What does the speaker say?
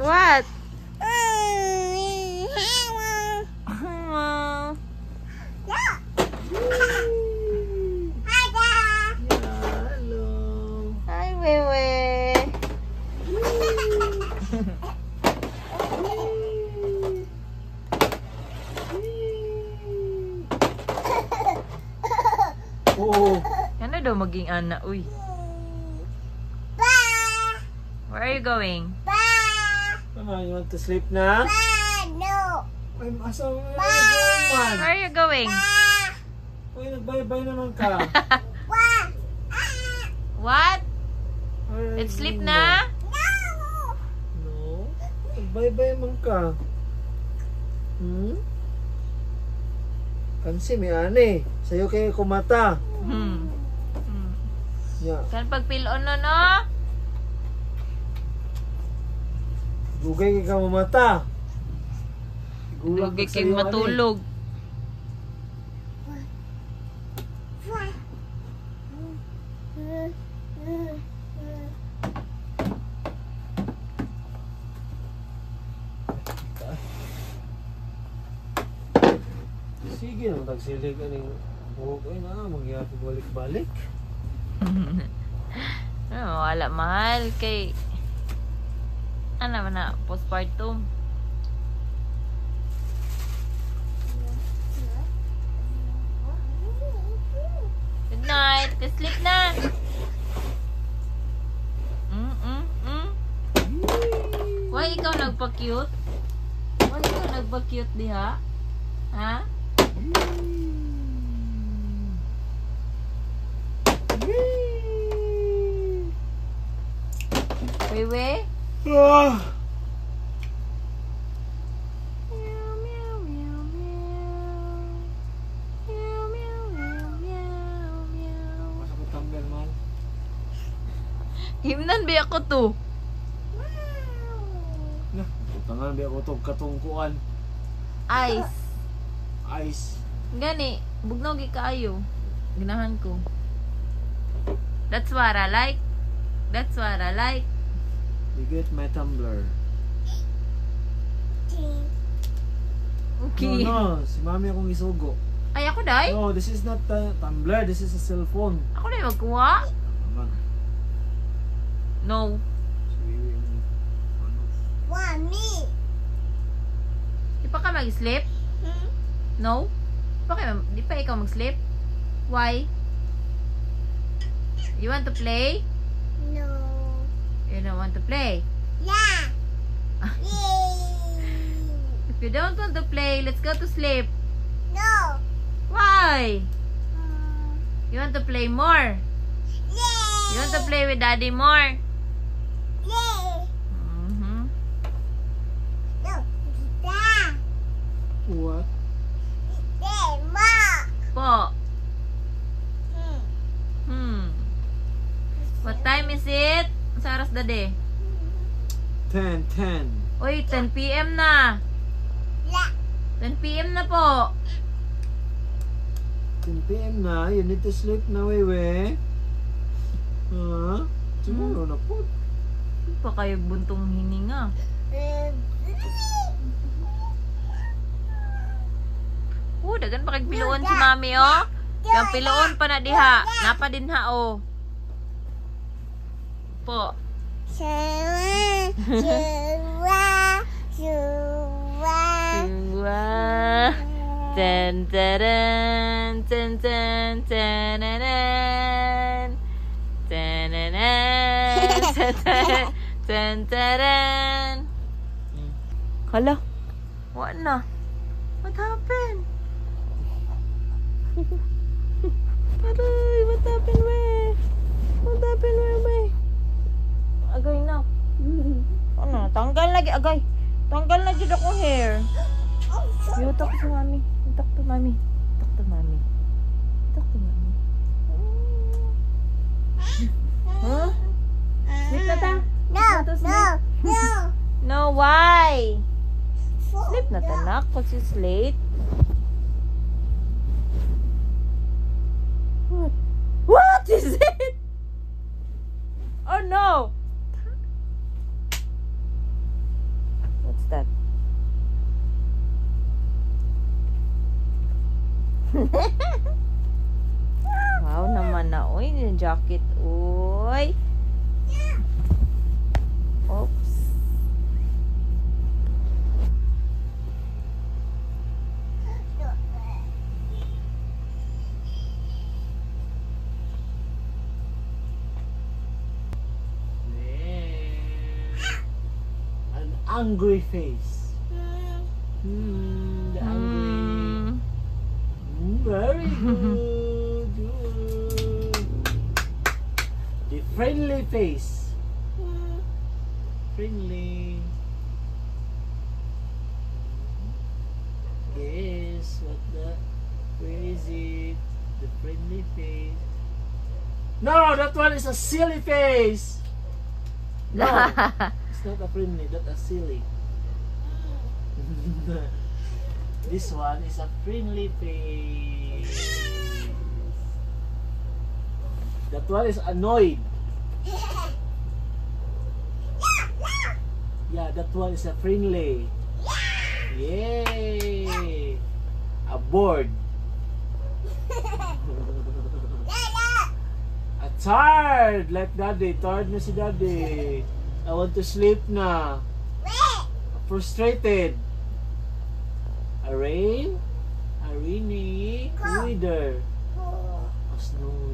What? Hi, Wewe. Oh. Ano daw maging anak? Uy. Where are you going? Ano, you want to sleep na? No. Ay, asa mo na man? Where are you going? Uy, nagbay-bay naman ka. What? Where are you Let's sleep going na? No. Nagbay-bay naman ka. Kansi, may ani. Sa'yo kayo kumata. Yeah. Kan pagpilon no, no? Gugay ka mamata. Lugay kay matulog. Sige nang tagsilig aning buhok ay na mangyari balik-balik. Wala mahal kay ano man na postpartum. Good night. Sleep na. Why ikaw nagpa-cute? Why ikaw nagpa-cute diha? Ha? Wewe? Ah. Masakit tambel man. Himnan ba ako to? Nah, tangan biya ko to katungkuan. Ice. Ice. Gani, bugnaw gi kaayo. Ginahan ko. That's what I like. That's what I like. You get my tumbler. Okay. No, si mami akong isugo. Ay, ako day? No, this is not a tumbler. This is a cellphone. Ako na magkuha? Naman. No. Mommy. Di pa ka mag-sleep? No? Di pa ikaw mag-sleep? Why? You want to play? No. You don't want to play? Yeah. If you don't want to play, let's go to sleep. No. Why? You want to play more? You want to play with daddy more? What? Po. What time is it? Sa oras dade? 10. Uy, 10 PM na. 10 PM na po. 10 p.m. na. You need to sleep na, wewe. Ha? Siguro na po. Hindi pa kayo buntong hininga. Dagan pa kag piluon si mami, oh. Yung piluon pa na diha. Napa din ha, oh. Po. Ten ten ten ten ten ten ten. Hala. What na? What happened? Aray, what happened, we? What happened, we? Agay na. Ano? Tanggal lagi, agay. Tanggal na dyan akong hair. Talk to mommy. Talk to mommy. Talk to mommy. Talk to mommy. Huh? Sleep na ta? No, why? Sleep na ta, nak. Cause it's late. What is it? Oh no! Bakit, uy? Oops. An angry face. The angry. Very good. Good. The friendly face. Friendly. Yes, what the? Where is it? The friendly face. No, that one is a silly face. No, it's not a friendly, that's a silly. This one is a friendly face. That one is annoyed. Yeah, that one is a friendly. Yay! A bored. A tired, like daddy. Tired na si daddy. I want to sleep na. Frustrated. A rain? A rainy weather. A snowy